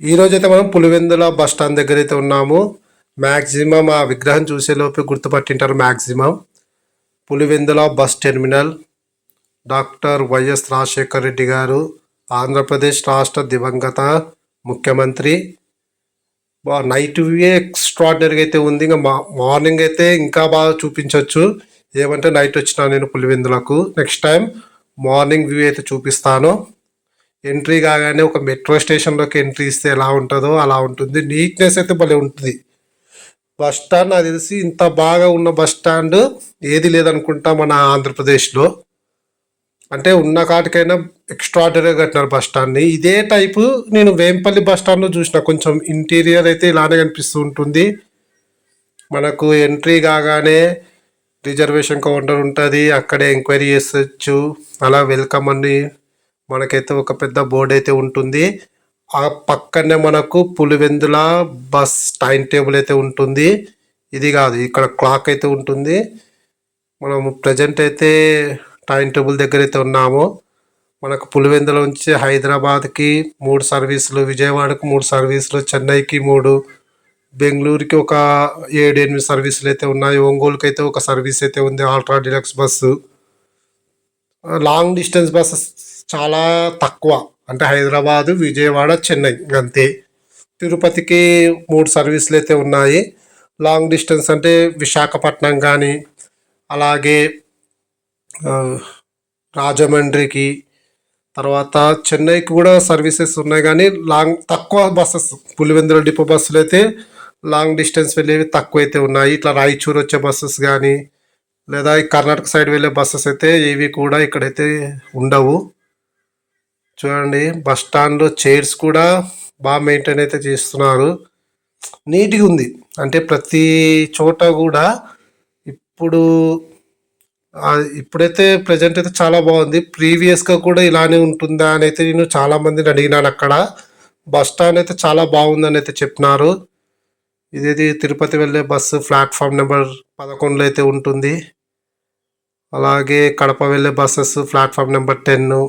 ఈ రోజైతే మనం పులివెందుల బస్ స్టాండ్ దగ్గర అయితే ఉన్నాము. మ్యాక్సిమం ఆ విగ్రహం చూసేలోపు గుర్తుపట్టింటారు. Maximum Pulivendula bus terminal, doctor YS Rajasekhara Reddy garu, Andhra Pradesh రాష్ట్ర దివంగత ముఖ్యమంత్రి. నైట్ వ్యూ ఎక్స్ట్రాడినరీగా అయితే ఉంది. ఇంకా మార్నింగ్ అయితే ఇంకా బాగా చూపించవచ్చు. ఏమంటే నైట్ వచ్చినా నేను పులివెందులకు, నెక్స్ట్ టైం మార్నింగ్ వ్యూ అయితే చూపిస్తాను. ఎంట్రీ కాగానే ఒక మెట్రో స్టేషన్లోకి ఎంట్రీ ఇస్తే ఎలా ఉంటుందో అలా ఉంటుంది. నీట్నెస్ అయితే భలే ఉంటుంది. బస్ స్టాండ్ నాకు తెలిసి ఇంత బాగా ఉన్న బస్ స్టాండ్ ఏది లేదనుకుంటా మన ఆంధ్రప్రదేశ్లో. అంటే ఉన్న కాటికైనా ఎక్స్ట్రాడనరీగా కట్టినారు బస్ స్టాండ్ని. ఇదే టైపు నేను వేంపల్లి బస్ స్టాండ్లో చూసిన. కొంచెం ఇంటీరియర్ అయితే ఇలానే కనిపిస్తూ ఉంటుంది. మనకు ఎంట్రీ కాగానే రిజర్వేషన్ కౌంటర్ ఉంటుంది, అక్కడే ఎంక్వైరీ చేసొచ్చు. అలా వెల్కమ్ అని మనకైతే ఒక పెద్ద బోర్డు అయితే ఉంటుంది. ఆ పక్కనే మనకు పులివెందుల బస్ టైం టేబుల్ అయితే ఉంటుంది. ఇది కాదు, ఇక్కడ క్లాక్ అయితే ఉంటుంది. మనము ప్రజెంట్ అయితే టైం టేబుల్ దగ్గర అయితే ఉన్నాము. మనకు పులివెందుల నుంచి హైదరాబాద్కి 3 సర్వీసులు, విజయవాడకు 3 సర్వీసులు, చెన్నైకి 3, బెంగళూరుకి ఒక 7-8 సర్వీసులు అయితే ఉన్నాయి. ఒంగోలుకి అయితే ఒక సర్వీస్ అయితే ఉంది, ultra deluxe bus. Long distance buses చాలా తక్కువ, అంటే హైదరాబాదు, విజయవాడ, చెన్నై అంతే. తిరుపతికి 3 సర్వీసులు అయితే ఉన్నాయి. లాంగ్ డిస్టెన్స్ అంటే విశాఖపట్నం కానీ, అలాగే రాజమండ్రికి, తర్వాత చెన్నైకి కూడా సర్వీసెస్ ఉన్నాయి. కానీ తక్కువ బస్సెస్, పులివెందుల డిపో బస్సులు అయితే లాంగ్ డిస్టెన్స్ వెళ్ళేవి తక్కువ అయితే ఉన్నాయి. ఇట్లా రాయచూరు వచ్చే బస్సెస్ కానీ, లేదా ఈ కర్ణాటక సైడ్ వెళ్ళే బస్సెస్ అయితే ఏవి కూడా ఇక్కడైతే ఉండవు. చూడండి, బస్ స్టాండ్లో చైర్స్ కూడా బాగా మెయింటైన్ అయితే చేస్తున్నారు. నీట్గా ఉంది. అంటే ప్రతి చోట కూడా ఇప్పుడైతే ప్రజెంట్ అయితే చాలా బాగుంది. ప్రీవియస్గా కూడా ఇలానే ఉంటుందా అని అయితే నేను చాలామందిని అడిగినాను. అక్కడ బస్ స్టాండ్ అయితే చాలా బాగుందని అయితే చెప్పినారు. ఇదేది తిరుపతి వెళ్ళే బస్సు ప్లాట్ఫామ్ నెంబర్ 11లో అయితే ఉంటుంది. అలాగే కడప వెళ్ళే బస్సెస్ ప్లాట్ఫామ్ నెంబర్ 10.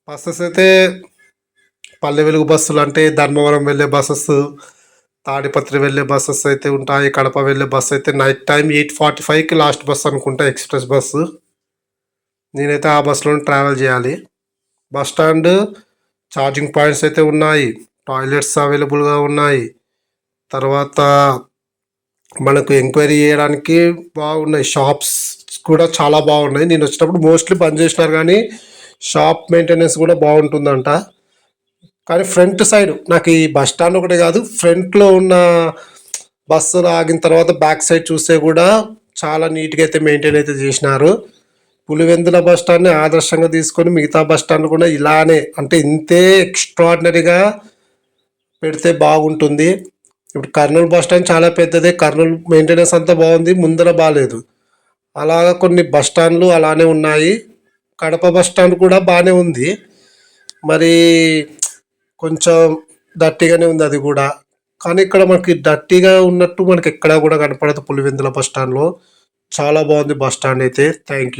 బస్సెస్ అయితే పల్లె వెలుగు బస్సులు అంటే ధర్మవరం వెళ్ళే బస్సెస్, తాడిపత్రి వెళ్ళే బస్సెస్ అయితే ఉంటాయి. కడప వెళ్ళే బస్సు అయితే నైట్ టైం 8:45కి లాస్ట్ బస్సు అనుకుంటా, ఎక్స్ప్రెస్ బస్సు. నేనైతే ఆ బస్సులో ట్రావెల్ చేయాలి. బస్ స్టాండ్ ఛార్జింగ్ పాయింట్స్ అయితే ఉన్నాయి, టాయిలెట్స్ అవైలబుల్గా ఉన్నాయి. తర్వాత మనకు ఎంక్వైరీ చేయడానికి బాగున్నాయి. షాప్స్ కూడా చాలా బాగున్నాయి. నేను వచ్చినప్పుడు మోస్ట్లీ బంద్ చేసినారు, కానీ షాప్ మెయింటెనెన్స్ కూడా బాగుంటుందంట. కానీ ఫ్రంట్ సైడ్ నాకు ఈ బస్ స్టాండ్ ఒకటే కాదు, ఫ్రంట్లో ఉన్న బస్సు ఆగిన తర్వాత బ్యాక్ సైడ్ చూస్తే కూడా చాలా నీట్గా అయితే మెయింటైన్ అయితే చేసినారు. పులివెందుల బస్ స్టాండ్ని ఆదర్శంగా తీసుకొని మిగతా బస్ స్టాండ్ కూడా ఇలానే, అంటే ఇంతే ఎక్స్ట్రాడినరీగా పెడితే బాగుంటుంది. ఇప్పుడు కర్నూలు బస్ స్టాండ్ చాలా పెద్దదే, కర్నూలు మెయింటెనెన్స్ అంతా బాగుంది, ముందర బాగాలేదు. అలాగా కొన్ని బస్ స్టాండ్లు అలానే ఉన్నాయి. కడప బస్ స్టాండ్ కూడా బాగానే ఉంది, మరి కొంచెం డర్టీగానే ఉంది అది కూడా. కానీ ఇక్కడ మనకి డర్టీగా ఉన్నట్టు మనకి ఎక్కడా కూడా కనపడదు పులివెందుల బస్ స్టాండ్లో. చాలా బాగుంది బస్ స్టాండ్ అయితే. Thank you.